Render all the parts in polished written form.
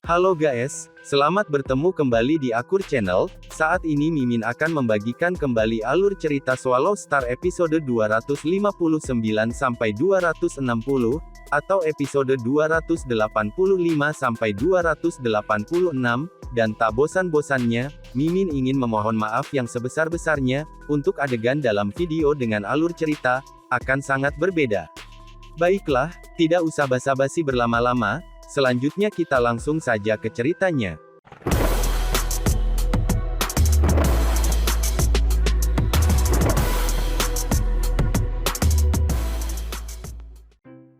Halo guys, selamat bertemu kembali di Akur Channel. Saat ini Mimin akan membagikan kembali alur cerita Swallow Star episode 259 sampai 260 atau episode 285 sampai 286 dan tak bosan-bosannya, Mimin ingin memohon maaf yang sebesar-besarnya untuk adegan dalam video dengan alur cerita akan sangat berbeda. Baiklah, tidak usah basa-basi berlama-lama. Selanjutnya kita langsung saja ke ceritanya.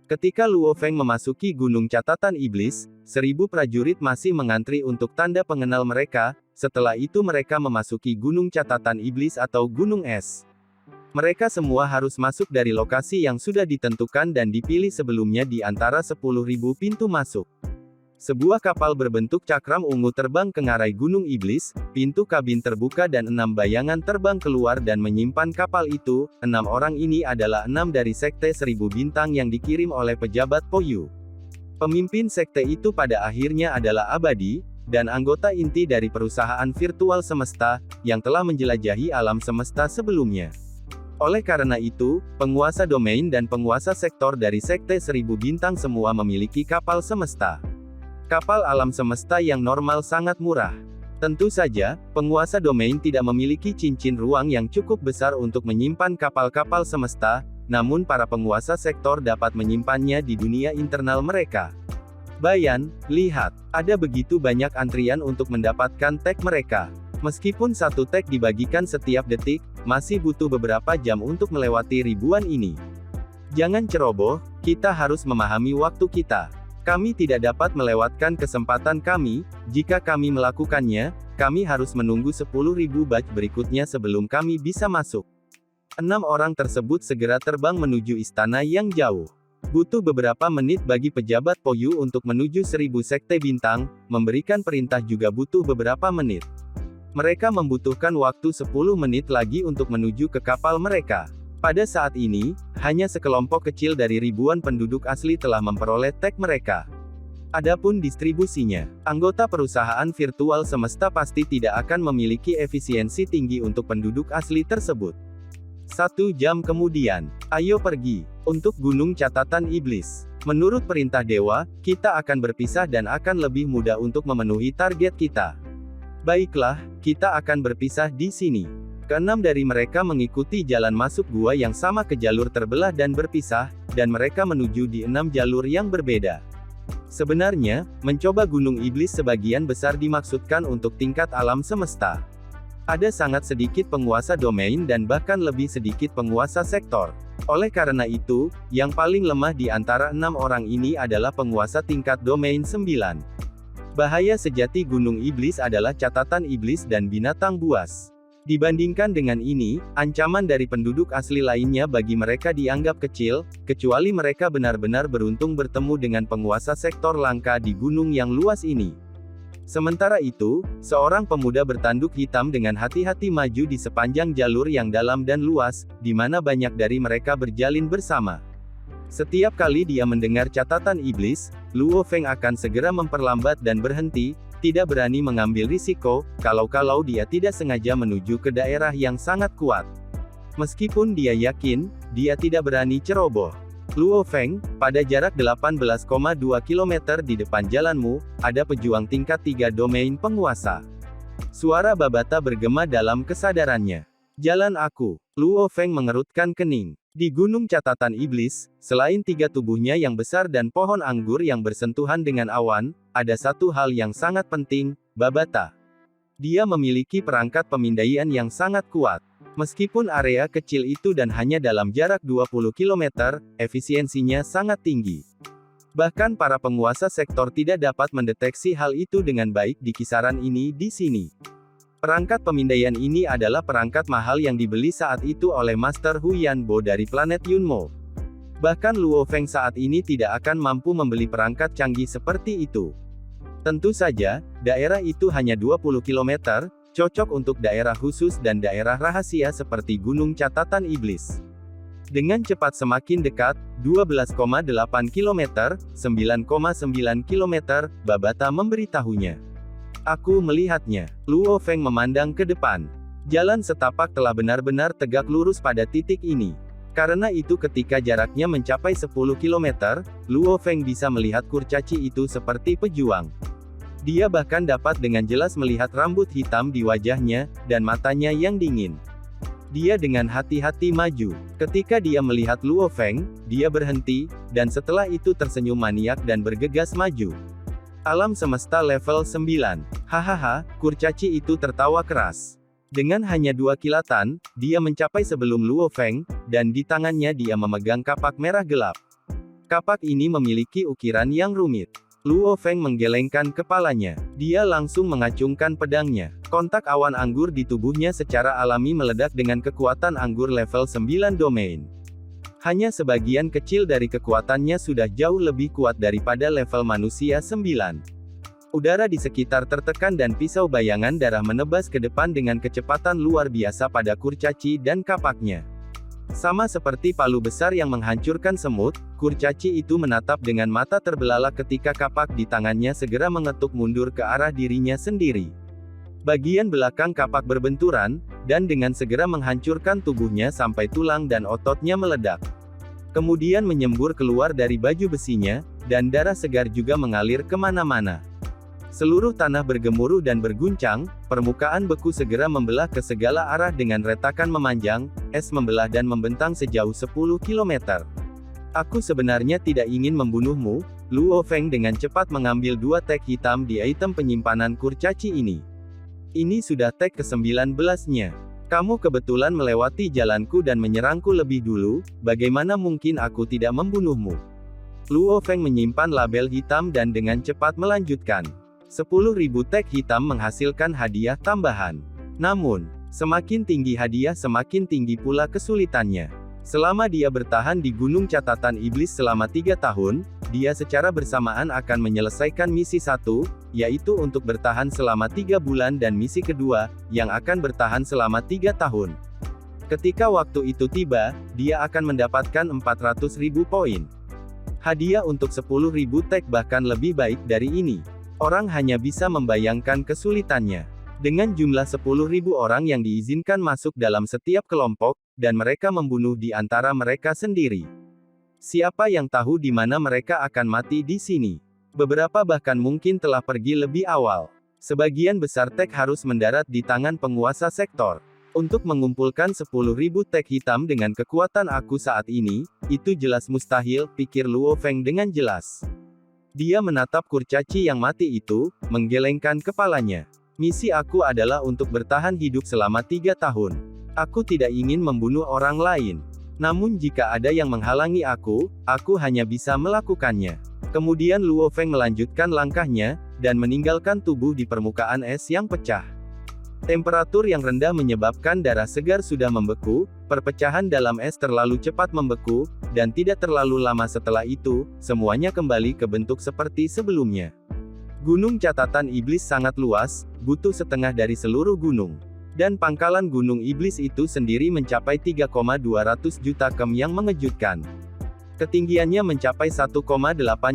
Ketika Luo Feng memasuki Gunung Catatan Iblis, 1000 prajurit masih mengantri untuk tanda pengenal mereka. Setelah itu mereka memasuki Gunung Catatan Iblis atau Gunung Es. Mereka semua harus masuk dari lokasi yang sudah ditentukan dan dipilih sebelumnya di antara 10.000 pintu masuk. Sebuah kapal berbentuk cakram ungu terbang ke ngarai Gunung Iblis, pintu kabin terbuka dan 6 bayangan terbang keluar dan menyimpan kapal itu. 6 orang ini adalah 6 dari Sekte 1000 Bintang yang dikirim oleh pejabat Poyu. Pemimpin sekte itu pada akhirnya adalah Abadi, dan anggota inti dari perusahaan virtual semesta, yang telah menjelajahi alam semesta sebelumnya. Oleh karena itu, penguasa domain dan penguasa sektor dari Sekte 1000 Bintang semua memiliki kapal semesta. Kapal alam semesta yang normal sangat murah. Tentu saja, penguasa domain tidak memiliki cincin ruang yang cukup besar untuk menyimpan kapal-kapal semesta, namun para penguasa sektor dapat menyimpannya di dunia internal mereka. Bayan, lihat, ada begitu banyak antrian untuk mendapatkan tag mereka. Meskipun satu tag dibagikan setiap detik, masih butuh beberapa jam untuk melewati ribuan ini. Jangan ceroboh, kita harus memahami waktu kita. Kami tidak dapat melewatkan kesempatan kami. Jika kami melakukannya, kami harus menunggu 10.000 batch berikutnya sebelum kami bisa masuk. 6 orang tersebut segera terbang menuju istana yang jauh. Butuh beberapa menit bagi pejabat Poyu untuk menuju 1000 sekte bintang, memberikan perintah juga butuh beberapa menit. Mereka membutuhkan waktu 10 menit lagi untuk menuju ke kapal mereka. Pada saat ini, hanya sekelompok kecil dari ribuan penduduk asli telah memperoleh tag mereka. Adapun distribusinya, anggota perusahaan virtual semesta pasti tidak akan memiliki efisiensi tinggi untuk penduduk asli tersebut. 1 jam kemudian, ayo pergi untuk Gunung Catatan Iblis. Menurut perintah dewa, kita akan berpisah dan akan lebih mudah untuk memenuhi target kita. Baiklah, kita akan berpisah di sini. Keenam dari mereka mengikuti jalan masuk gua yang sama ke jalur terbelah dan berpisah, dan mereka menuju di 6 jalur yang berbeda. Sebenarnya, mencoba Gunung Iblis sebagian besar dimaksudkan untuk tingkat alam semesta. Ada sangat sedikit penguasa domain dan bahkan lebih sedikit penguasa sektor. Oleh karena itu, yang paling lemah di antara 6 orang ini adalah penguasa tingkat domain 9. Bahaya sejati Gunung Iblis adalah catatan iblis dan binatang buas. Dibandingkan dengan ini, ancaman dari penduduk asli lainnya bagi mereka dianggap kecil, kecuali mereka benar-benar beruntung bertemu dengan penguasa sektor langka di gunung yang luas ini. Sementara itu, seorang pemuda bertanduk hitam dengan hati-hati maju di sepanjang jalur yang dalam dan luas, di mana banyak dari mereka berjalin bersama. Setiap kali dia mendengar catatan iblis, Luo Feng akan segera memperlambat dan berhenti, tidak berani mengambil risiko, kalau-kalau dia tidak sengaja menuju ke daerah yang sangat kuat. Meskipun dia yakin, dia tidak berani ceroboh. Luo Feng, pada jarak 18,2 km di depan jalanmu, ada pejuang tingkat 3 domain penguasa. Suara Babata bergema dalam kesadarannya. Jalan aku. Luo Feng mengerutkan kening. Di Gunung Catatan Iblis, selain 3 tubuhnya yang besar dan pohon anggur yang bersentuhan dengan awan, ada satu hal yang sangat penting, Babata. Dia memiliki perangkat pemindaian yang sangat kuat. Meskipun area kecil itu dan hanya dalam jarak 20 km, efisiensinya sangat tinggi. Bahkan para penguasa sektor tidak dapat mendeteksi hal itu dengan baik di kisaran ini di sini. Perangkat pemindaian ini adalah perangkat mahal yang dibeli saat itu oleh Master Hu Yanbo dari planet Yunmo. Bahkan Luo Feng saat ini tidak akan mampu membeli perangkat canggih seperti itu. Tentu saja, daerah itu hanya 20 km, cocok untuk daerah khusus dan daerah rahasia seperti Gunung Catatan Iblis. Dengan cepat semakin dekat, 12,8 km, 9,9 km, Babata memberitahunya. Aku melihatnya. Luo Feng memandang ke depan. Jalan setapak telah benar-benar tegak lurus pada titik ini. Karena itu ketika jaraknya mencapai 10 km, Luo Feng bisa melihat kurcaci itu seperti pejuang. Dia bahkan dapat dengan jelas melihat rambut hitam di wajahnya, dan matanya yang dingin. Dia dengan hati-hati maju. Ketika dia melihat Luo Feng, dia berhenti, dan setelah itu tersenyum maniak dan bergegas maju. Alam semesta level 9. Hahaha, kurcaci itu tertawa keras. Dengan hanya 2 kilatan, dia mencapai sebelum Luo Feng, dan di tangannya dia memegang kapak merah gelap. Kapak ini memiliki ukiran yang rumit. Luo Feng menggelengkan kepalanya. Dia langsung mengacungkan pedangnya. Kontak awan anggur di tubuhnya secara alami meledak dengan kekuatan anggur level 9 domain. Hanya sebagian kecil dari kekuatannya sudah jauh lebih kuat daripada level manusia 9. Udara di sekitar tertekan dan pisau bayangan darah menebas ke depan dengan kecepatan luar biasa pada kurcaci dan kapaknya. Sama seperti palu besar yang menghancurkan semut, kurcaci itu menatap dengan mata terbelalak ketika kapak di tangannya segera mengetuk mundur ke arah dirinya sendiri. Bagian belakang kapak berbenturan, dan dengan segera menghancurkan tubuhnya sampai tulang dan ototnya meledak. Kemudian menyembur keluar dari baju besinya, dan darah segar juga mengalir kemana-mana. Seluruh tanah bergemuruh dan berguncang, permukaan beku segera membelah ke segala arah dengan retakan memanjang, es membelah dan membentang sejauh 10 km. Aku sebenarnya tidak ingin membunuhmu, Luo Feng dengan cepat mengambil 2 tag hitam di item penyimpanan kurcaci ini. Ini sudah tag ke-19-nya. Kamu kebetulan melewati jalanku dan menyerangku lebih dulu, bagaimana mungkin aku tidak membunuhmu? Luo Feng menyimpan label hitam dan dengan cepat melanjutkan. 10.000 tag hitam menghasilkan hadiah tambahan. Namun, semakin tinggi hadiah semakin tinggi pula kesulitannya. Selama dia bertahan di Gunung Catatan Iblis selama 3 tahun, dia secara bersamaan akan menyelesaikan misi 1, yaitu untuk bertahan selama 3 bulan dan misi kedua, yang akan bertahan selama 3 tahun. Ketika waktu itu tiba, dia akan mendapatkan 400.000 poin. Hadiah untuk 10.000 tag bahkan lebih baik dari ini. Orang hanya bisa membayangkan kesulitannya. Dengan jumlah 10.000 orang yang diizinkan masuk dalam setiap kelompok, dan mereka membunuh di antara mereka sendiri. Siapa yang tahu di mana mereka akan mati di sini? Beberapa bahkan mungkin telah pergi lebih awal. Sebagian besar tag harus mendarat di tangan penguasa sektor. Untuk mengumpulkan 10.000 tag hitam dengan kekuatan aku saat ini, itu jelas mustahil, pikir Luo Feng dengan jelas. Dia menatap kurcaci yang mati itu, menggelengkan kepalanya. Misi aku adalah untuk bertahan hidup selama 3 tahun. Aku tidak ingin membunuh orang lain. Namun jika ada yang menghalangi aku hanya bisa melakukannya. Kemudian Luo Feng melanjutkan langkahnya, dan meninggalkan tubuh di permukaan es yang pecah. Temperatur yang rendah menyebabkan darah segar sudah membeku, perpecahan dalam es terlalu cepat membeku, dan tidak terlalu lama setelah itu, semuanya kembali ke bentuk seperti sebelumnya. Gunung Catatan Iblis sangat luas, butuh setengah dari seluruh gunung. Dan pangkalan Gunung Iblis itu sendiri mencapai 3,200 juta km yang mengejutkan. Ketinggiannya mencapai 1,8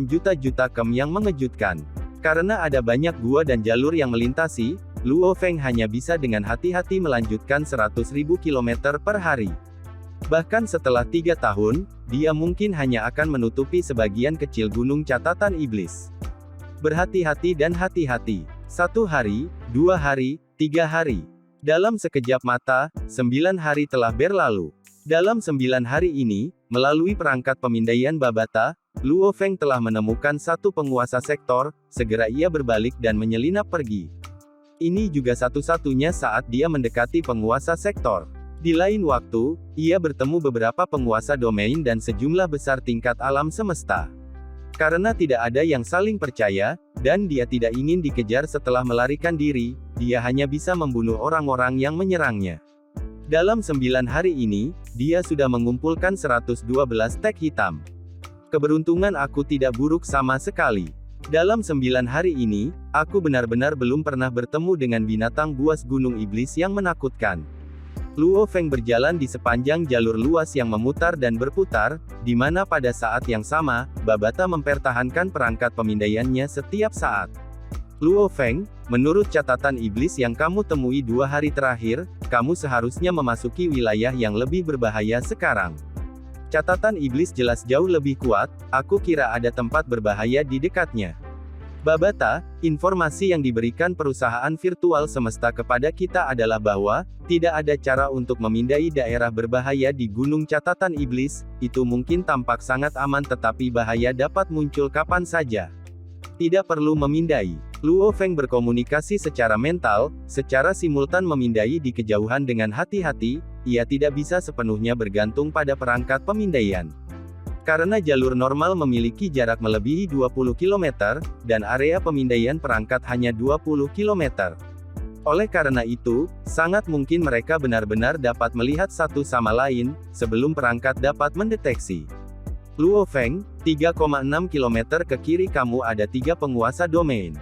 juta km yang mengejutkan. Karena ada banyak gua dan jalur yang melintasi, Luo Feng hanya bisa dengan hati-hati melanjutkan 100.000 km per hari. Bahkan setelah 3 tahun, dia mungkin hanya akan menutupi sebagian kecil Gunung Catatan Iblis. Berhati-hati dan hati-hati. 1 hari, 2 hari, 3 hari. Dalam sekejap mata, 9 hari telah berlalu. Dalam 9 hari ini, melalui perangkat pemindaian Babata, Luo Feng telah menemukan satu penguasa sektor, segera ia berbalik dan menyelinap pergi. Ini juga satu-satunya saat dia mendekati penguasa sektor. Di lain waktu, ia bertemu beberapa penguasa domain dan sejumlah besar tingkat alam semesta. Karena tidak ada yang saling percaya, dan dia tidak ingin dikejar setelah melarikan diri, dia hanya bisa membunuh orang-orang yang menyerangnya. Dalam 9 hari ini, dia sudah mengumpulkan 112 tag hitam. Keberuntungan aku tidak buruk sama sekali. Dalam 9 hari ini, aku benar-benar belum pernah bertemu dengan binatang buas Gunung Iblis yang menakutkan. Luo Feng berjalan di sepanjang jalur luas yang memutar dan berputar, di mana pada saat yang sama, Babata mempertahankan perangkat pemindaiannya setiap saat. Luo Feng, menurut catatan iblis yang kamu temui 2 hari terakhir, kamu seharusnya memasuki wilayah yang lebih berbahaya sekarang. Catatan iblis jelas jauh lebih kuat, aku kira ada tempat berbahaya di dekatnya. Babata, informasi yang diberikan perusahaan virtual semesta kepada kita adalah bahwa, tidak ada cara untuk memindai daerah berbahaya di Gunung Catatan Iblis, itu mungkin tampak sangat aman tetapi bahaya dapat muncul kapan saja. Tidak perlu memindai. Luo Feng berkomunikasi secara mental, secara simultan memindai di kejauhan dengan hati-hati, ia tidak bisa sepenuhnya bergantung pada perangkat pemindaian. Karena jalur normal memiliki jarak melebihi 20 km, dan area pemindaian perangkat hanya 20 km. Oleh karena itu, sangat mungkin mereka benar-benar dapat melihat satu sama lain, sebelum perangkat dapat mendeteksi. Luo Feng, 3,6 km ke kiri kamu ada 3 penguasa domain.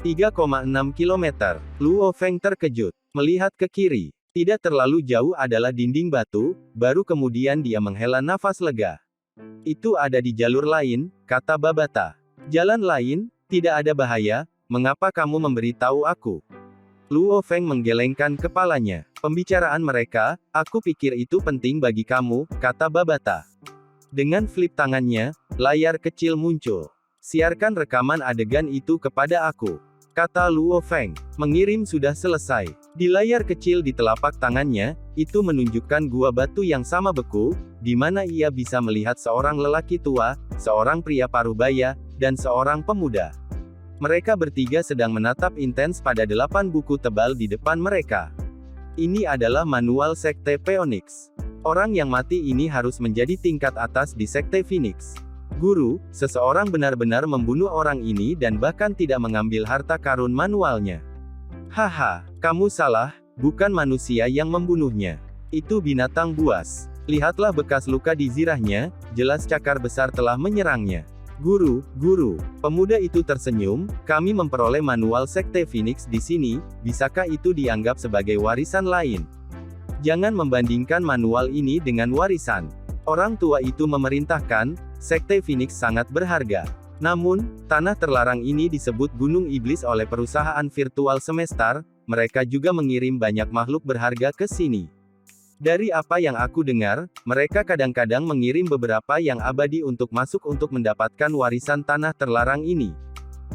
3,6 km. Luo Feng terkejut. Melihat ke kiri. Tidak terlalu jauh adalah dinding batu, baru kemudian dia menghela nafas lega. Itu ada di jalur lain, kata Babata. Jalan lain, tidak ada bahaya, mengapa kamu memberitahu aku? Luo Feng menggelengkan kepalanya. Pembicaraan mereka, aku pikir itu penting bagi kamu, kata Babata. Dengan flip tangannya, layar kecil muncul. Siarkan rekaman adegan itu kepada aku, kata Luo Feng. Mengirim sudah selesai. Di layar kecil di telapak tangannya, itu menunjukkan gua batu yang sama beku, di mana ia bisa melihat seorang lelaki tua, seorang pria parubaya, dan seorang pemuda. Mereka bertiga sedang menatap intens pada 8 buku tebal di depan mereka. Ini adalah manual Sekte Phoenix. Orang yang mati ini harus menjadi tingkat atas di Sekte Phoenix. Guru, seseorang benar-benar membunuh orang ini dan bahkan tidak mengambil harta karun manualnya. Haha, kamu salah, bukan manusia yang membunuhnya. Itu binatang buas. Lihatlah bekas luka di zirahnya, jelas cakar besar telah menyerangnya. Guru, pemuda itu tersenyum, kami memperoleh manual Sekte Phoenix di sini, bisakah itu dianggap sebagai warisan lain? Jangan membandingkan manual ini dengan warisan. Orang tua itu memerintahkan, Sekte Phoenix sangat berharga. Namun, tanah terlarang ini disebut Gunung Iblis oleh perusahaan virtual Semestar, mereka juga mengirim banyak makhluk berharga ke sini. Dari apa yang aku dengar, mereka kadang-kadang mengirim beberapa yang abadi untuk masuk untuk mendapatkan warisan tanah terlarang ini.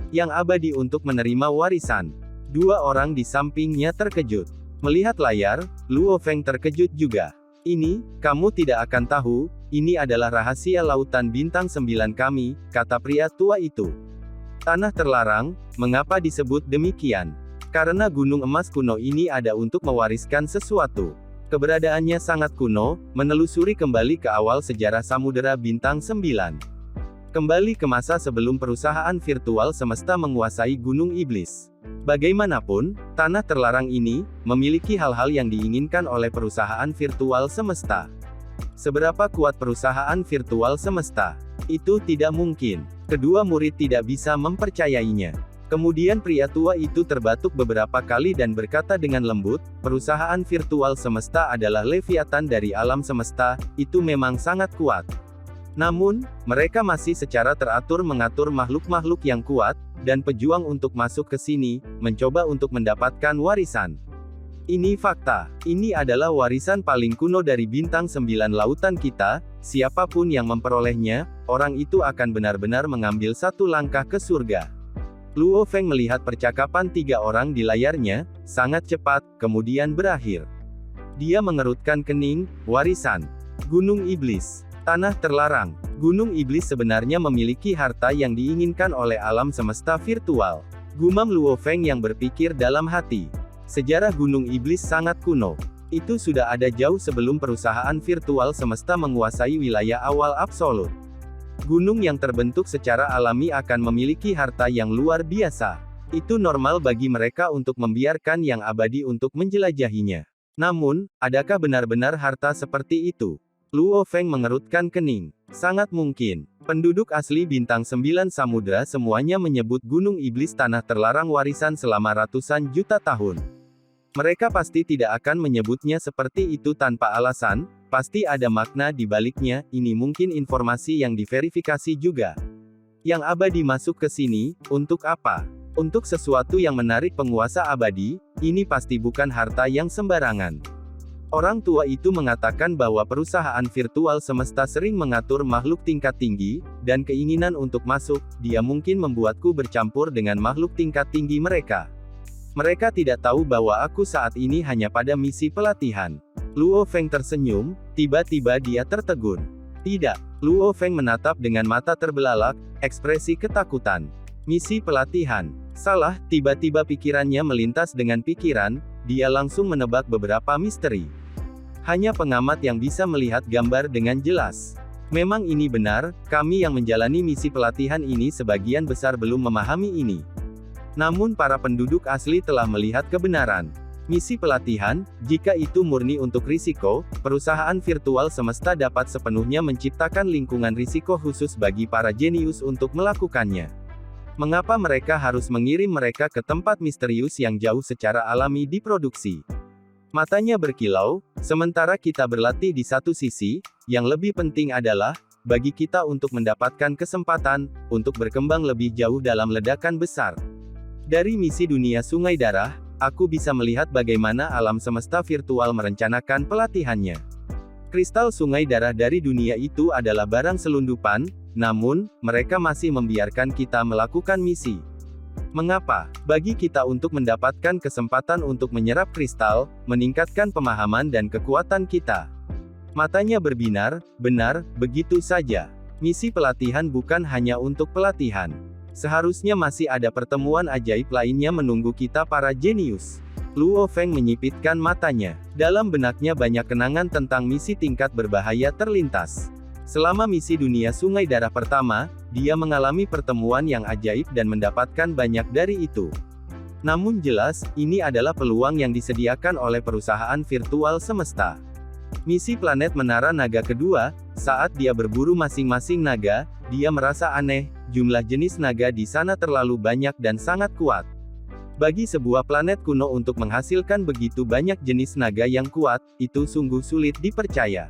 Yang abadi untuk menerima warisan. 2 orang di sampingnya terkejut. Melihat layar, Luo Feng terkejut juga. Ini, kamu tidak akan tahu, ini adalah rahasia lautan bintang 9 kami, kata pria tua itu. Tanah terlarang, mengapa disebut demikian? Karena gunung emas kuno ini ada untuk mewariskan sesuatu. Keberadaannya sangat kuno, menelusuri kembali ke awal sejarah Samudera Bintang 9. Kembali ke masa sebelum perusahaan virtual semesta menguasai Gunung Iblis. Bagaimanapun, tanah terlarang ini, memiliki hal-hal yang diinginkan oleh perusahaan virtual semesta. Seberapa kuat perusahaan virtual semesta? Itu tidak mungkin. Kedua murid tidak bisa mempercayainya. Kemudian pria tua itu terbatuk beberapa kali dan berkata dengan lembut, perusahaan virtual semesta adalah Leviathan dari alam semesta, itu memang sangat kuat. Namun, mereka masih secara teratur mengatur makhluk-makhluk yang kuat, dan pejuang untuk masuk ke sini, mencoba untuk mendapatkan warisan. Ini fakta. Ini adalah warisan paling kuno dari bintang 9 lautan kita, siapapun yang memperolehnya, orang itu akan benar-benar mengambil satu langkah ke surga. Luo Feng melihat percakapan 3 orang di layarnya, sangat cepat, kemudian berakhir. Dia mengerutkan kening, warisan. Gunung Iblis. Tanah terlarang. Gunung Iblis sebenarnya memiliki harta yang diinginkan oleh alam semesta virtual. Gumam Luo Feng yang berpikir dalam hati. Sejarah Gunung Iblis sangat kuno. Itu sudah ada jauh sebelum perusahaan virtual semesta menguasai wilayah awal absolut. Gunung yang terbentuk secara alami akan memiliki harta yang luar biasa. Itu normal bagi mereka untuk membiarkan yang abadi untuk menjelajahinya. Namun, adakah benar-benar harta seperti itu? Luo Feng mengerutkan kening. Sangat mungkin. Penduduk asli bintang 9 samudra semuanya menyebut Gunung Iblis tanah terlarang warisan selama ratusan juta tahun. Mereka pasti tidak akan menyebutnya seperti itu tanpa alasan, pasti ada makna di baliknya, ini mungkin informasi yang diverifikasi juga. Yang abadi masuk ke sini, untuk apa? Untuk sesuatu yang menarik penguasa abadi, ini pasti bukan harta yang sembarangan. Orang tua itu mengatakan bahwa perusahaan virtual semesta sering mengatur makhluk tingkat tinggi, dan keinginan untuk masuk, dia mungkin membuatku bercampur dengan makhluk tingkat tinggi mereka. Mereka tidak tahu bahwa aku saat ini hanya pada misi pelatihan. Luo Feng tersenyum, tiba-tiba dia tertegun. Tidak. Luo Feng menatap dengan mata terbelalak, ekspresi ketakutan. Misi pelatihan. Salah, tiba-tiba pikirannya melintas dengan pikiran, dia langsung menebak beberapa misteri. Hanya pengamat yang bisa melihat gambar dengan jelas. Memang ini benar, kami yang menjalani misi pelatihan ini sebagian besar belum memahami ini. Namun para penduduk asli telah melihat kebenaran. Misi pelatihan, jika itu murni untuk risiko, perusahaan virtual semesta dapat sepenuhnya menciptakan lingkungan risiko khusus bagi para jenius untuk melakukannya. Mengapa mereka harus mengirim mereka ke tempat misterius yang jauh secara alami diproduksi? Matanya berkilau, sementara kita berlatih di satu sisi, yang lebih penting adalah, bagi kita untuk mendapatkan kesempatan, untuk berkembang lebih jauh dalam ledakan besar. Dari misi dunia Sungai Darah, aku bisa melihat bagaimana alam semesta virtual merencanakan pelatihannya. Kristal Sungai Darah dari dunia itu adalah barang selundupan, namun, mereka masih membiarkan kita melakukan misi. Mengapa? Bagi kita untuk mendapatkan kesempatan untuk menyerap kristal, meningkatkan pemahaman dan kekuatan kita. Matanya berbinar, benar, begitu saja. Misi pelatihan bukan hanya untuk pelatihan. Seharusnya masih ada pertemuan ajaib lainnya menunggu kita para jenius. Luo Feng menyipitkan matanya. Dalam benaknya banyak kenangan tentang misi tingkat berbahaya terlintas. Selama misi dunia Sungai Darah pertama, dia mengalami pertemuan yang ajaib dan mendapatkan banyak dari itu. Namun jelas, ini adalah peluang yang disediakan oleh perusahaan virtual semesta. Misi planet Menara Naga kedua, saat dia berburu masing-masing naga, dia merasa aneh, jumlah jenis naga di sana terlalu banyak dan sangat kuat. Bagi sebuah planet kuno untuk menghasilkan begitu banyak jenis naga yang kuat, itu sungguh sulit dipercaya.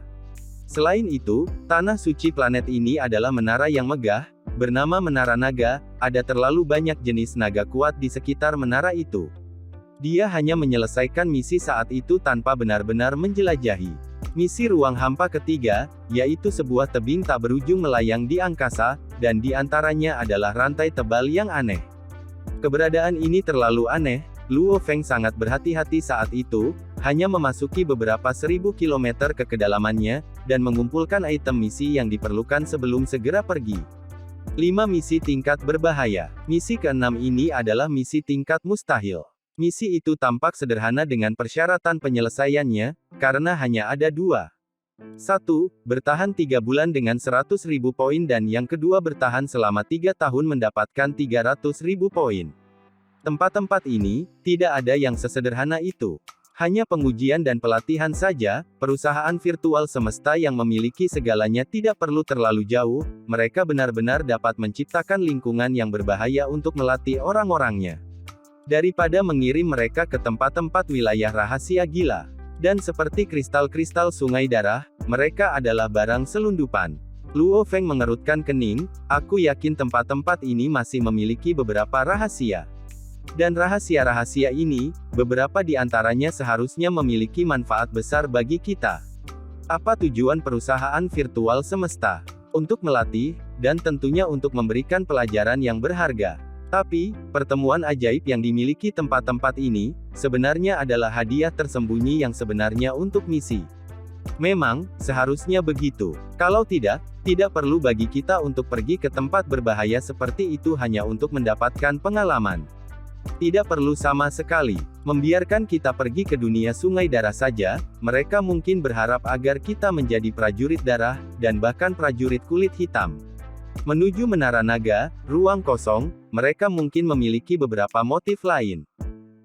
Selain itu, tanah suci planet ini adalah menara yang megah, bernama Menara Naga, ada terlalu banyak jenis naga kuat di sekitar menara itu. Dia hanya menyelesaikan misi saat itu tanpa benar-benar menjelajahi. Misi ruang hampa ketiga, yaitu sebuah tebing tak berujung melayang di angkasa, dan di antaranya adalah rantai tebal yang aneh. Keberadaan ini terlalu aneh, Luo Feng sangat berhati-hati saat itu, hanya memasuki beberapa 1000 kilometer ke kedalamannya, dan mengumpulkan item misi yang diperlukan sebelum segera pergi. 5 misi tingkat berbahaya. Misi ke-6 ini adalah misi tingkat mustahil. Misi itu tampak sederhana dengan persyaratan penyelesaiannya, karena hanya ada 2. 1. Bertahan 3 bulan dengan 100.000 poin dan yang kedua bertahan selama 3 tahun mendapatkan 300.000 poin. Tempat-tempat ini, tidak ada yang sesederhana itu. Hanya pengujian dan pelatihan saja, perusahaan virtual semesta yang memiliki segalanya tidak perlu terlalu jauh, mereka benar-benar dapat menciptakan lingkungan yang berbahaya untuk melatih orang-orangnya. Daripada mengirim mereka ke tempat-tempat wilayah rahasia gila. Dan seperti kristal-kristal Sungai Darah, mereka adalah barang selundupan. Luo Feng mengerutkan kening, aku yakin tempat-tempat ini masih memiliki beberapa rahasia. Dan rahasia-rahasia ini, beberapa di antaranya seharusnya memiliki manfaat besar bagi kita. Apa tujuan perusahaan virtual semesta? Untuk melatih, dan tentunya untuk memberikan pelajaran yang berharga. Tapi, pertemuan ajaib yang dimiliki tempat-tempat ini, sebenarnya adalah hadiah tersembunyi yang sebenarnya untuk misi. Memang, seharusnya begitu. Kalau tidak, tidak perlu bagi kita untuk pergi ke tempat berbahaya seperti itu hanya untuk mendapatkan pengalaman. Tidak perlu sama sekali. Membiarkan kita pergi ke dunia Sungai Darah saja, mereka mungkin berharap agar kita menjadi prajurit darah, dan bahkan prajurit kulit hitam. Menuju Menara Naga, ruang kosong, mereka mungkin memiliki beberapa motif lain.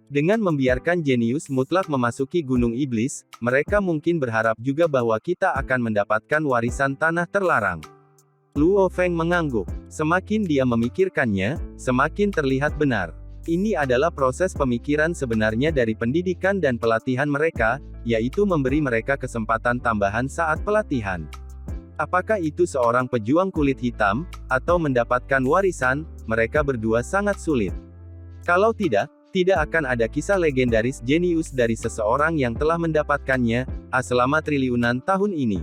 Dengan membiarkan jenius mutlak memasuki Gunung Iblis, mereka mungkin berharap juga bahwa kita akan mendapatkan warisan tanah terlarang. Luo Feng mengangguk. Semakin dia memikirkannya, semakin terlihat benar. Ini adalah proses pemikiran sebenarnya dari pendidikan dan pelatihan mereka, yaitu memberi mereka kesempatan tambahan saat pelatihan. Apakah itu seorang pejuang kulit hitam, atau mendapatkan warisan, mereka berdua sangat sulit. Kalau tidak akan ada kisah legendaris jenius dari seseorang yang telah mendapatkannya, selama triliunan tahun ini.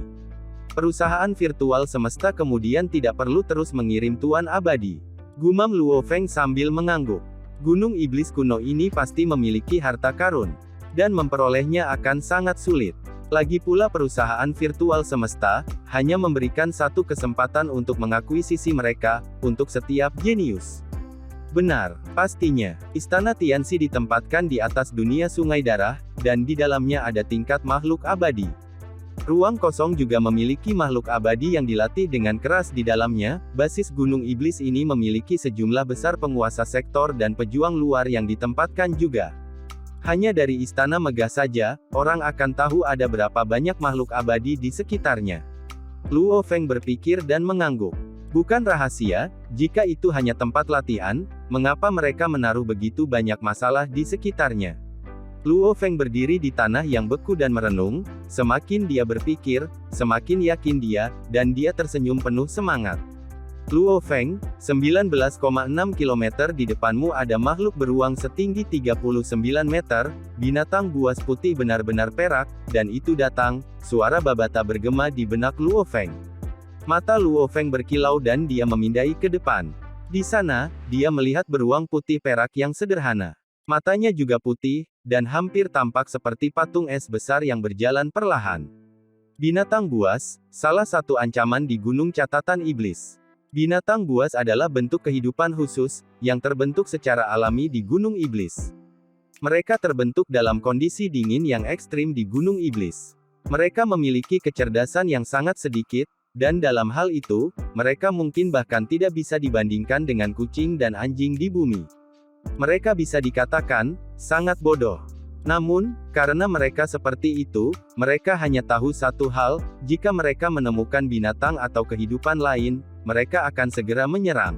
Perusahaan virtual semesta kemudian tidak perlu terus mengirim tuan abadi. Gumam Luo Feng sambil mengangguk. Gunung iblis kuno ini pasti memiliki harta karun. Dan memperolehnya akan sangat sulit. Lagi pula perusahaan virtual semesta, hanya memberikan satu kesempatan untuk mengakuisisi mereka, untuk setiap jenius. Benar, pastinya, Istana Tianxi ditempatkan di atas dunia sungai darah, dan di dalamnya ada tingkat makhluk abadi. Ruang kosong juga memiliki makhluk abadi yang dilatih dengan keras di dalamnya. Basis Gunung Iblis ini memiliki sejumlah besar penguasa sektor dan pejuang luar yang ditempatkan juga. Hanya dari Istana Megah saja, orang akan tahu ada berapa banyak makhluk abadi di sekitarnya. Luo Feng berpikir dan mengangguk. Bukan rahasia, jika itu hanya tempat latihan, mengapa mereka menaruh begitu banyak masalah di sekitarnya? Luo Feng berdiri di tanah yang beku dan merenung. Semakin dia berpikir, semakin yakin dia, dan dia tersenyum penuh semangat. Luo Feng, 19,6 km di depanmu ada makhluk beruang setinggi 39 meter, binatang buas putih benar-benar perak, dan itu datang. Suara babata bergema di benak Luo Feng. Mata Luo Feng berkilau dan dia memindai ke depan. Di sana, dia melihat beruang putih perak yang sederhana. Matanya juga putih, dan hampir tampak seperti patung es besar yang berjalan perlahan. Binatang buas, salah satu ancaman di Gunung Catatan Iblis. Binatang buas adalah bentuk kehidupan khusus, yang terbentuk secara alami di Gunung Iblis. Mereka terbentuk dalam kondisi dingin yang ekstrim di Gunung Iblis. Mereka memiliki kecerdasan yang sangat sedikit, dan dalam hal itu, mereka mungkin bahkan tidak bisa dibandingkan dengan kucing dan anjing di bumi. Mereka bisa dikatakan sangat bodoh. Namun, karena mereka seperti itu, mereka hanya tahu satu hal: jika mereka menemukan binatang atau kehidupan lain, mereka akan segera menyerang.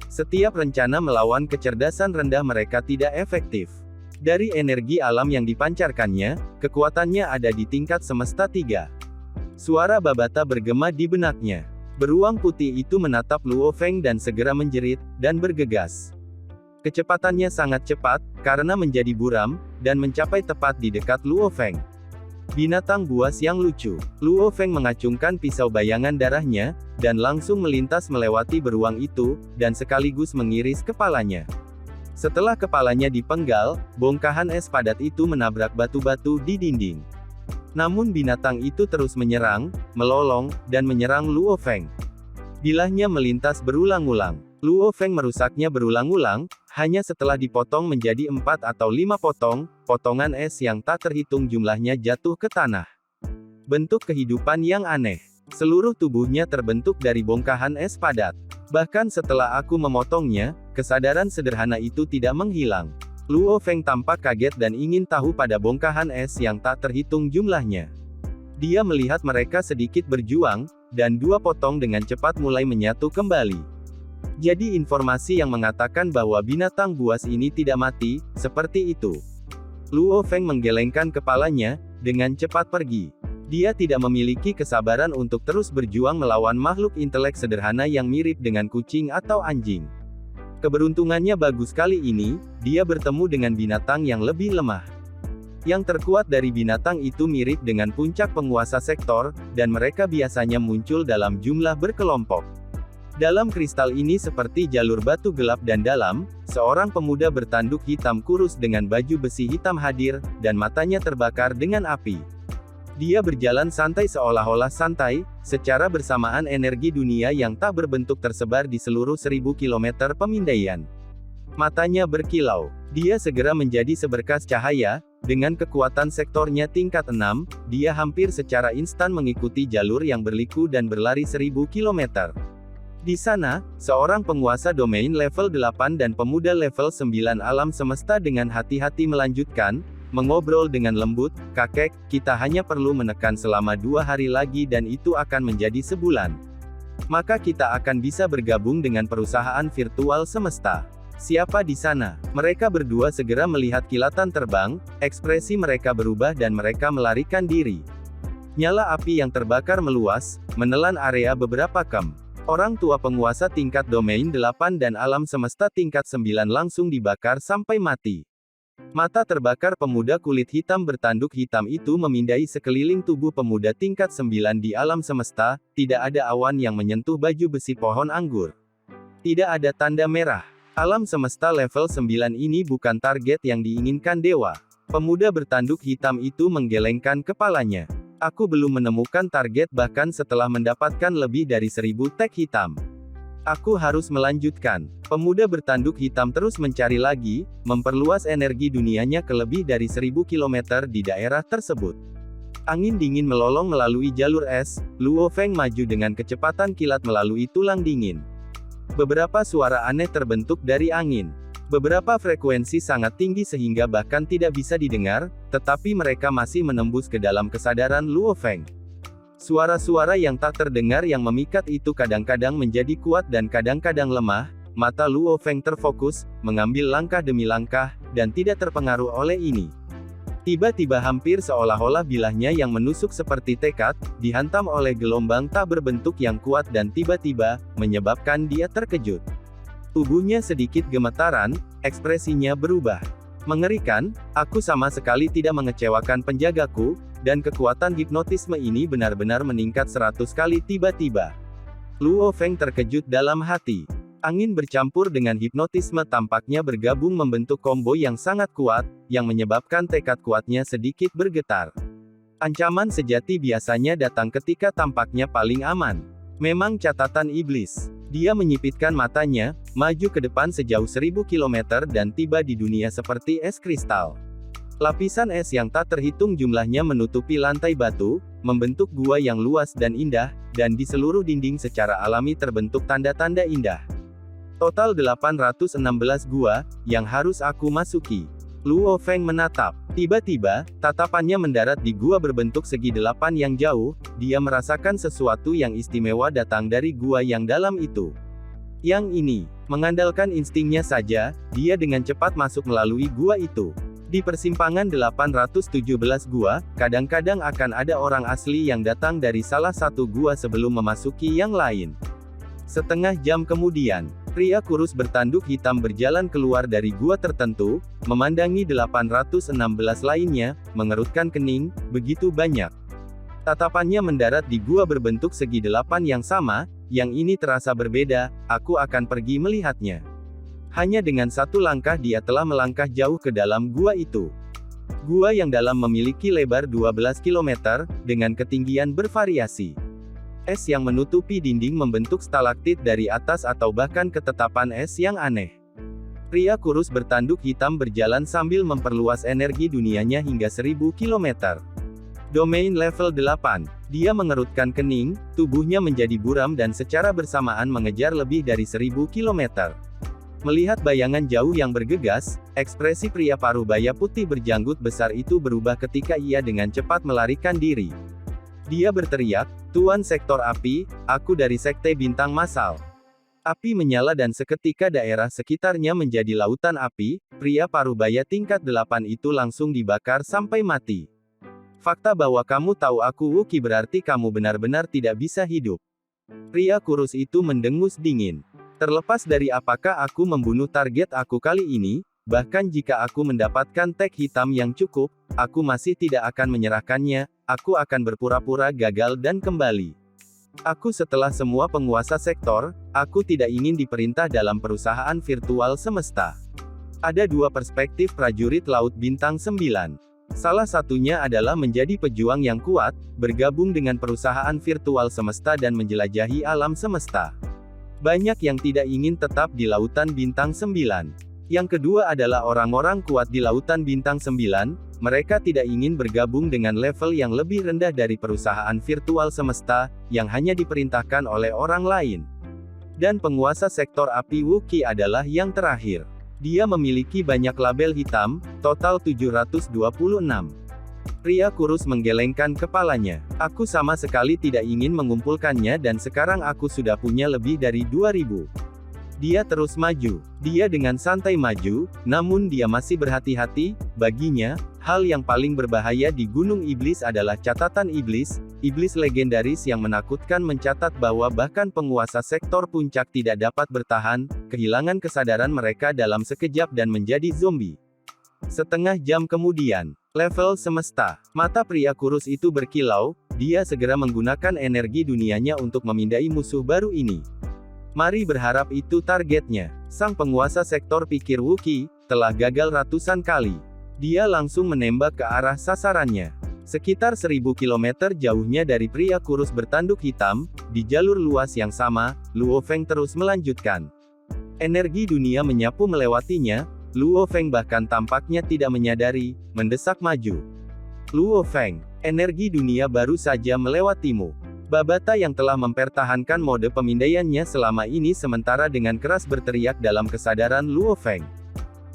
Setiap rencana melawan kecerdasan rendah mereka tidak efektif. Dari energi alam yang dipancarkannya, kekuatannya ada di tingkat semesta 3. Suara babata bergema di benaknya. Beruang putih itu menatap Luo Feng dan segera menjerit, dan bergegas. Kecepatannya sangat cepat, karena menjadi buram, dan mencapai tepat di dekat Luo Feng. Binatang buas yang lucu. Luo Feng mengacungkan pisau bayangan darahnya, dan langsung melintas melewati beruang itu, dan sekaligus mengiris kepalanya. Setelah kepalanya dipenggal, bongkahan es padat itu menabrak batu-batu di dinding. Namun binatang itu terus menyerang, melolong, dan menyerang Luo Feng. Bilahnya melintas berulang-ulang. Luo Feng merusaknya berulang-ulang, hanya setelah dipotong menjadi 4 atau 5 potong, potongan es yang tak terhitung jumlahnya jatuh ke tanah. Bentuk kehidupan yang aneh. Seluruh tubuhnya terbentuk dari bongkahan es padat. Bahkan setelah aku memotongnya, kesadaran sederhana itu tidak menghilang. Luo Feng tampak kaget dan ingin tahu pada bongkahan es yang tak terhitung jumlahnya. Dia melihat mereka sedikit berjuang, dan 2 potong dengan cepat mulai menyatu kembali. Jadi informasi yang mengatakan bahwa binatang buas ini tidak mati, seperti itu. Luo Feng menggelengkan kepalanya, dengan cepat pergi. Dia tidak memiliki kesabaran untuk terus berjuang melawan makhluk intelek sederhana yang mirip dengan kucing atau anjing. Keberuntungannya bagus kali ini, dia bertemu dengan binatang yang lebih lemah. Yang terkuat dari binatang itu mirip dengan puncak penguasa sektor, dan mereka biasanya muncul dalam jumlah berkelompok. Dalam kristal ini seperti jalur batu gelap dan dalam, seorang pemuda bertanduk hitam kurus dengan baju besi hitam hadir, dan matanya terbakar dengan api. Dia berjalan santai seolah-olah santai, secara bersamaan energi dunia yang tak berbentuk tersebar di seluruh 1000 km pemindaian. Matanya berkilau. Dia segera menjadi seberkas cahaya, dengan kekuatan sektornya tingkat 6, dia hampir secara instan mengikuti jalur yang berliku dan berlari 1000 km. Di sana, seorang penguasa domain level 8 dan pemuda level 9 alam semesta dengan hati-hati melanjutkan, mengobrol dengan lembut, "Kakek, kita hanya perlu menekan selama 2 hari lagi dan itu akan menjadi sebulan. Maka kita akan bisa bergabung dengan perusahaan virtual semesta. Siapa di sana? Mereka berdua segera melihat kilatan terbang, ekspresi mereka berubah dan mereka melarikan diri. Nyala api yang terbakar meluas, menelan area beberapa km. Orang tua penguasa tingkat domain 8 dan alam semesta tingkat 9 langsung dibakar sampai mati. Mata terbakar pemuda kulit hitam bertanduk hitam itu memindai sekeliling tubuh pemuda tingkat 9 di alam semesta, tidak ada awan yang menyentuh baju besi pohon anggur. Tidak ada tanda merah. Alam semesta level 9 ini bukan target yang diinginkan dewa. Pemuda bertanduk hitam itu menggelengkan kepalanya. Aku belum menemukan target bahkan setelah mendapatkan lebih dari 1000 tag hitam. Aku harus melanjutkan. Pemuda bertanduk hitam terus mencari lagi, memperluas energi dunianya ke lebih dari 1000 km di daerah tersebut. Angin dingin melolong melalui jalur es, Luo Feng maju dengan kecepatan kilat melalui tulang dingin. Beberapa suara aneh terbentuk dari angin. Beberapa frekuensi sangat tinggi sehingga bahkan tidak bisa didengar, tetapi mereka masih menembus ke dalam kesadaran Luo Feng. Suara-suara yang tak terdengar yang memikat itu kadang-kadang menjadi kuat dan kadang-kadang lemah. Mata Luo Feng terfokus, mengambil langkah demi langkah, dan tidak terpengaruh oleh ini. Tiba-tiba hampir seolah-olah bilahnya yang menusuk seperti tekad, dihantam oleh gelombang tak berbentuk yang kuat dan tiba-tiba, menyebabkan dia terkejut. Tubuhnya sedikit gemetaran, ekspresinya berubah. Mengerikan, aku sama sekali tidak mengecewakan penjagaku, dan kekuatan hipnotisme ini benar-benar meningkat 100 kali tiba-tiba. Luo Feng terkejut dalam hati. Angin bercampur dengan hipnotisme tampaknya bergabung membentuk combo yang sangat kuat, yang menyebabkan tekad kuatnya sedikit bergetar. Ancaman sejati biasanya datang ketika tampaknya paling aman. Memang catatan iblis. Dia menyipitkan matanya, maju ke depan sejauh 1000 km dan tiba di dunia seperti es kristal. Lapisan es yang tak terhitung jumlahnya menutupi lantai batu, membentuk gua yang luas dan indah, dan di seluruh dinding secara alami terbentuk tanda-tanda indah. Total 816 gua, yang harus aku masuki. Luo Feng menatap. Tiba-tiba, tatapannya mendarat di gua berbentuk segi 8 yang jauh, dia merasakan sesuatu yang istimewa datang dari gua yang dalam itu. Yang ini, mengandalkan instingnya saja, dia dengan cepat masuk melalui gua itu. Di persimpangan 817 gua, kadang-kadang akan ada orang asli yang datang dari salah satu gua sebelum memasuki yang lain. Setengah jam kemudian, pria kurus bertanduk hitam berjalan keluar dari gua tertentu, memandangi 816 lainnya, mengerutkan kening, begitu banyak. Tatapannya mendarat di gua berbentuk segi 8 yang sama, yang ini terasa berbeda, aku akan pergi melihatnya. Hanya dengan satu langkah dia telah melangkah jauh ke dalam gua itu. Gua yang dalam memiliki lebar 12 km, dengan ketinggian bervariasi. Es yang menutupi dinding membentuk stalaktit dari atas atau bahkan ketetapan es yang aneh. Pria kurus bertanduk hitam berjalan sambil memperluas energi dunianya hingga 1000 km. Domain level 8. Dia mengerutkan kening, tubuhnya menjadi buram dan secara bersamaan mengejar lebih dari 1000 km. Melihat bayangan jauh yang bergegas, ekspresi pria parubaya putih berjanggut besar itu berubah ketika ia dengan cepat melarikan diri. Dia berteriak, "Tuan Sektor Api, aku dari Sekte Bintang Massal." Api menyala dan seketika daerah sekitarnya menjadi lautan api, pria parubaya tingkat 8 itu langsung dibakar sampai mati. Fakta bahwa kamu tahu aku Wookiee berarti kamu benar-benar tidak bisa hidup. Pria kurus itu mendengus dingin. Terlepas dari apakah aku membunuh target aku kali ini, bahkan jika aku mendapatkan tag hitam yang cukup, aku masih tidak akan menyerahkannya, aku akan berpura-pura gagal dan kembali. Aku setelah semua penguasa sektor, aku tidak ingin diperintah dalam perusahaan virtual semesta. Ada dua perspektif prajurit Laut Bintang 9. Salah satunya adalah menjadi pejuang yang kuat, bergabung dengan perusahaan virtual semesta dan menjelajahi alam semesta. Banyak yang tidak ingin tetap di Lautan Bintang 9. Yang kedua adalah orang-orang kuat di Lautan Bintang 9, mereka tidak ingin bergabung dengan level yang lebih rendah dari perusahaan virtual semesta, yang hanya diperintahkan oleh orang lain. Dan penguasa sektor api Wookiee adalah yang terakhir. Dia memiliki banyak label hitam, total 726. Pria kurus menggelengkan kepalanya. Aku sama sekali tidak ingin mengumpulkannya dan sekarang aku sudah punya lebih dari 2000. Dia terus maju. Dia dengan santai maju, namun dia masih berhati-hati. Baginya, hal yang paling berbahaya di Gunung Iblis adalah catatan iblis. Iblis legendaris yang menakutkan mencatat bahwa bahkan penguasa sektor puncak tidak dapat bertahan, kehilangan kesadaran mereka dalam sekejap dan menjadi zombie. Setengah jam kemudian, level semesta, mata pria kurus itu berkilau. Dia segera menggunakan energi dunianya untuk memindai musuh baru ini. Mari berharap itu targetnya. Sang penguasa sektor pikir Wookiee telah gagal ratusan kali. Dia langsung menembak ke arah sasarannya. Sekitar 1000 km jauhnya dari pria kurus bertanduk hitam, di jalur luas yang sama, Luo Feng terus melanjutkan. Energi dunia menyapu melewatinya. Luo Feng bahkan tampaknya tidak menyadari, mendesak maju. Luo Feng, energi dunia baru saja melewatimu. Babata yang telah mempertahankan mode pemindaiannya selama ini sementara dengan keras berteriak dalam kesadaran Luo Feng.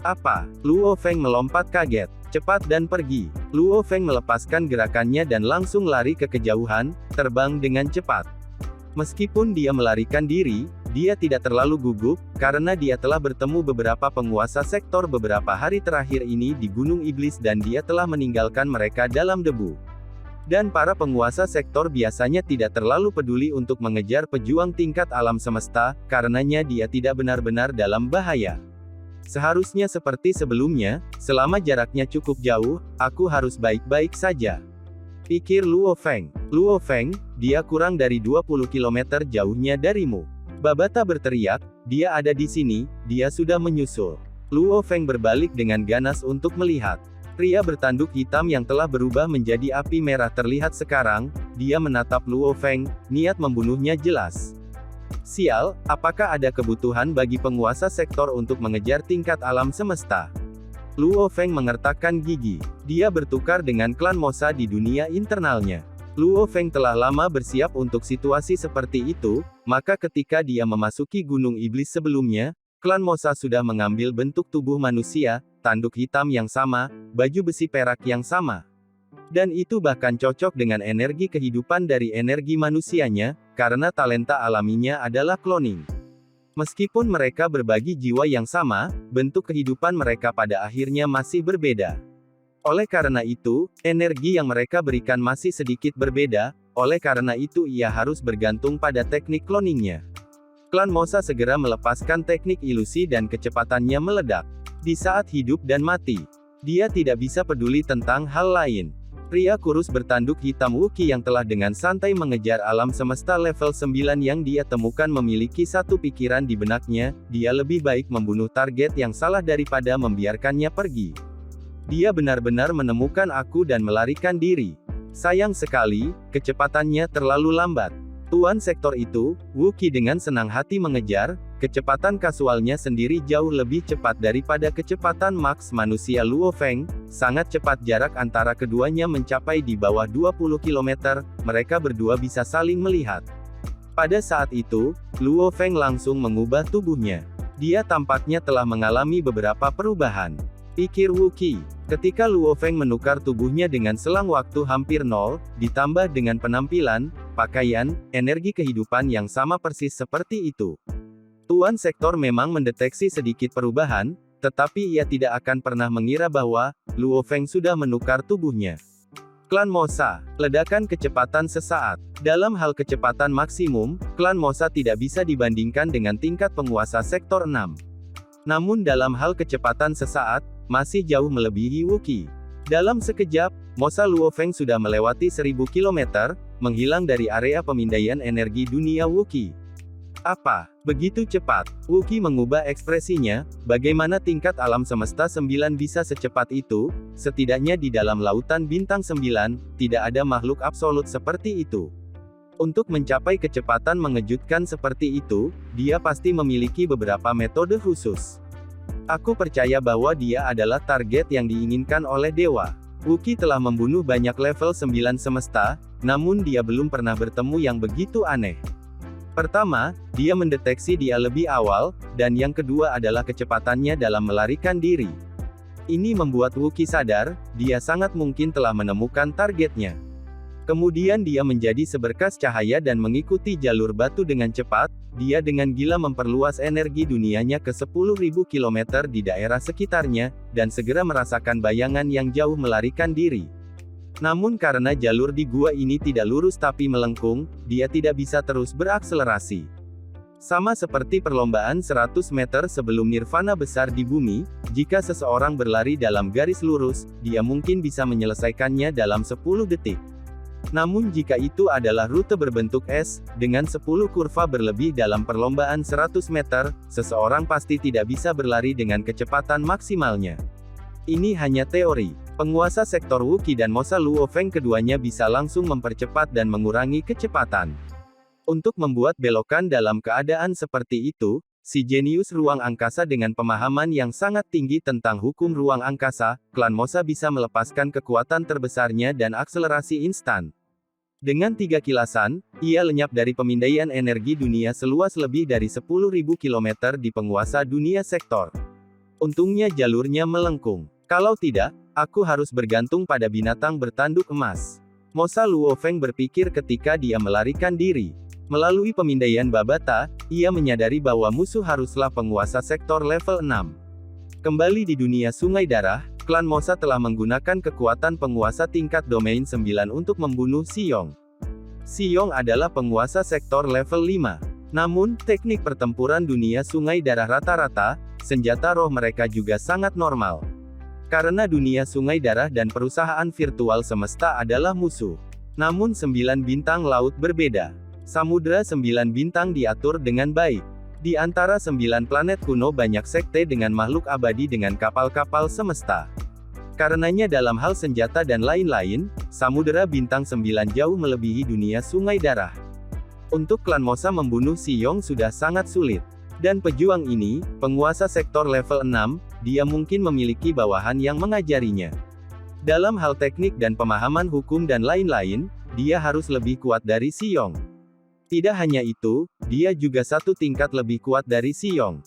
Apa? Luo Feng melompat kaget. Cepat dan pergi. Luo Feng melepaskan gerakannya dan langsung lari ke kejauhan, terbang dengan cepat. Meskipun dia melarikan diri, dia tidak terlalu gugup, karena dia telah bertemu beberapa penguasa sektor beberapa hari terakhir ini di Gunung Iblis dan dia telah meninggalkan mereka dalam debu. Dan para penguasa sektor biasanya tidak terlalu peduli untuk mengejar pejuang tingkat alam semesta, karenanya dia tidak benar-benar dalam bahaya. Seharusnya seperti sebelumnya, selama jaraknya cukup jauh, aku harus baik-baik saja. Pikir Luo Feng. Luo Feng, dia kurang dari 20 km jauhnya darimu. Babata berteriak, dia ada di sini, dia sudah menyusul. Luo Feng berbalik dengan ganas untuk melihat. Pria bertanduk hitam yang telah berubah menjadi api merah terlihat sekarang. Dia menatap Luo Feng, niat membunuhnya jelas. Sial, apakah ada kebutuhan bagi penguasa sektor untuk mengejar tingkat alam semesta? Luo Feng mengertakkan gigi. Dia bertukar dengan klan Mosa di dunia internalnya. Luo Feng telah lama bersiap untuk situasi seperti itu, maka ketika dia memasuki Gunung Iblis sebelumnya, klan Mosa sudah mengambil bentuk tubuh manusia, tanduk hitam yang sama, baju besi perak yang sama. Dan itu bahkan cocok dengan energi kehidupan dari energi manusianya, karena talenta alaminya adalah cloning. Meskipun mereka berbagi jiwa yang sama, bentuk kehidupan mereka pada akhirnya masih berbeda. Oleh karena itu, energi yang mereka berikan masih sedikit berbeda, oleh karena itu ia harus bergantung pada teknik cloningnya. Klan Mosa segera melepaskan teknik ilusi dan kecepatannya meledak. Di saat hidup dan mati, dia tidak bisa peduli tentang hal lain. Pria kurus bertanduk hitam Wookiee yang telah dengan santai mengejar alam semesta level 9 yang dia temukan memiliki satu pikiran di benaknya, dia lebih baik membunuh target yang salah daripada membiarkannya pergi. Dia benar-benar menemukan aku dan melarikan diri. Sayang sekali, kecepatannya terlalu lambat. Tuan sektor itu, Wookiee dengan senang hati mengejar, kecepatan kasualnya sendiri jauh lebih cepat daripada kecepatan maks manusia Luo Feng, sangat cepat jarak antara keduanya mencapai di bawah 20 km, mereka berdua bisa saling melihat. Pada saat itu, Luo Feng langsung mengubah tubuhnya. Dia tampaknya telah mengalami beberapa perubahan. Pikir Wookiee. Ketika Luo Feng menukar tubuhnya dengan selang waktu hampir nol, ditambah dengan penampilan, pakaian, energi kehidupan yang sama persis seperti itu. Tuan sektor memang mendeteksi sedikit perubahan, tetapi ia tidak akan pernah mengira bahwa Luo Feng sudah menukar tubuhnya. Klan Mosa, ledakan kecepatan sesaat. Dalam hal kecepatan maksimum, klan Mosa tidak bisa dibandingkan dengan tingkat penguasa sektor 6. Namun dalam hal kecepatan sesaat, masih jauh melebihi Wookiee. Dalam sekejap, Mosa Luo Feng sudah melewati 1000 km, menghilang dari area pemindaian energi dunia Wookiee. Apa? Begitu cepat? Wookiee mengubah ekspresinya, bagaimana tingkat alam semesta 9 bisa secepat itu? Setidaknya di dalam lautan bintang 9, tidak ada makhluk absolut seperti itu. Untuk mencapai kecepatan mengejutkan seperti itu, dia pasti memiliki beberapa metode khusus. Aku percaya bahwa dia adalah target yang diinginkan oleh dewa. Wookiee telah membunuh banyak level 9 semesta, namun dia belum pernah bertemu yang begitu aneh. Pertama, dia mendeteksi dia lebih awal, dan yang kedua adalah kecepatannya dalam melarikan diri. Ini membuat Wookiee sadar, dia sangat mungkin telah menemukan targetnya. Kemudian dia menjadi seberkas cahaya dan mengikuti jalur batu dengan cepat. Dia dengan gila memperluas energi dunianya ke 10.000 km di daerah sekitarnya, dan segera merasakan bayangan yang jauh melarikan diri. Namun karena jalur di gua ini tidak lurus tapi melengkung, dia tidak bisa terus berakselerasi. Sama seperti perlombaan 100 meter sebelum nirvana besar di bumi, jika seseorang berlari dalam garis lurus, dia mungkin bisa menyelesaikannya dalam 10 detik. Namun jika itu adalah rute berbentuk S, dengan 10 kurva berlebih dalam perlombaan 100 meter, seseorang pasti tidak bisa berlari dengan kecepatan maksimalnya. Ini hanya teori. Penguasa sektor Wuqi dan Mosa Luofeng keduanya bisa langsung mempercepat dan mengurangi kecepatan. Untuk membuat belokan dalam keadaan seperti itu, si jenius ruang angkasa dengan pemahaman yang sangat tinggi tentang hukum ruang angkasa, klan Mosa bisa melepaskan kekuatan terbesarnya dan akselerasi instan. Dengan 3 kilasan, ia lenyap dari pemindaian energi dunia seluas lebih dari 10.000 km di penguasa dunia sektor. Untungnya jalurnya melengkung. Kalau tidak, aku harus bergantung pada binatang bertanduk emas. Mosa Luofeng berpikir ketika dia melarikan diri. Melalui pemindaian Babata, ia menyadari bahwa musuh haruslah penguasa sektor level 6. Kembali di dunia Sungai Darah, klan Mosa telah menggunakan kekuatan penguasa tingkat domain 9 untuk membunuh Xiyong. Xiyong adalah penguasa sektor level 5. Namun, teknik pertempuran dunia Sungai Darah rata-rata, senjata roh mereka juga sangat normal. Karena dunia Sungai Darah dan perusahaan virtual semesta adalah musuh. Namun 9 bintang laut berbeda. Samudra 9 bintang diatur dengan baik. Di antara 9 planet kuno banyak sekte dengan makhluk abadi dengan kapal-kapal semesta. Karenanya dalam hal senjata dan lain-lain, Samudra bintang 9 jauh melebihi dunia Sungai Darah. Untuk klan Mosa membunuh Xiyong sudah sangat sulit. Dan pejuang ini, penguasa sektor level 6, dia mungkin memiliki bawahan yang mengajarinya. Dalam hal teknik dan pemahaman hukum dan lain-lain, dia harus lebih kuat dari Xiyong. Tidak hanya itu, dia juga satu tingkat lebih kuat dari Xiyong.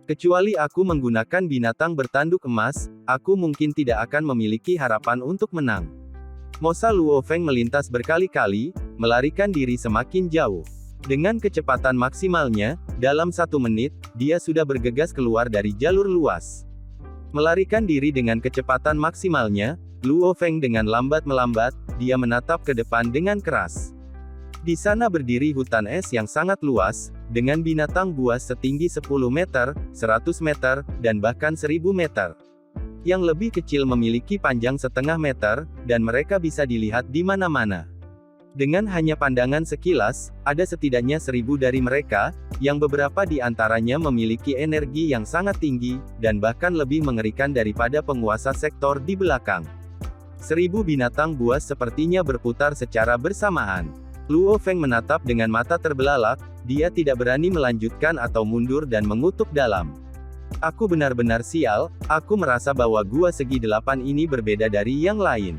Kecuali aku menggunakan binatang bertanduk emas, aku mungkin tidak akan memiliki harapan untuk menang. Mosa Luofeng melintas berkali-kali, melarikan diri semakin jauh. Dengan kecepatan maksimalnya, dalam 1 menit, dia sudah bergegas keluar dari jalur luas. Melarikan diri dengan kecepatan maksimalnya, Luofeng dengan lambat-melambat, dia menatap ke depan dengan keras. Di sana berdiri hutan es yang sangat luas, dengan binatang buas setinggi 10 meter, 100 meter, dan bahkan 1000 meter. Yang lebih kecil memiliki panjang setengah meter, dan mereka bisa dilihat di mana-mana. Dengan hanya pandangan sekilas, ada setidaknya 1000 dari mereka, yang beberapa di antaranya memiliki energi yang sangat tinggi, dan bahkan lebih mengerikan daripada penguasa sektor di belakang. 1000 binatang buas sepertinya berputar secara bersamaan. Luofeng menatap dengan mata terbelalak, dia tidak berani melanjutkan atau mundur dan mengutuk dalam. Aku benar-benar sial, aku merasa bahwa gua segi 8 ini berbeda dari yang lain.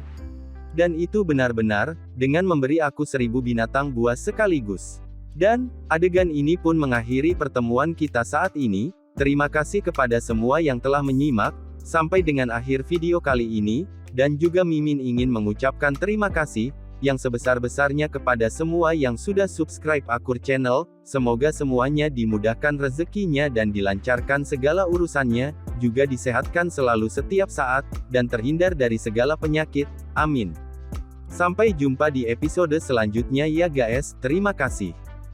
Dan itu benar-benar, dengan memberi aku 1000 binatang buas sekaligus. Dan, adegan ini pun mengakhiri pertemuan kita saat ini. Terima kasih kepada semua yang telah menyimak, sampai dengan akhir video kali ini, dan juga Mimin ingin mengucapkan terima kasih, yang sebesar-besarnya kepada semua yang sudah subscribe Akur Channel, semoga semuanya dimudahkan rezekinya dan dilancarkan segala urusannya, juga disehatkan selalu setiap saat, dan terhindar dari segala penyakit, amin. Sampai jumpa di episode selanjutnya ya guys, terima kasih.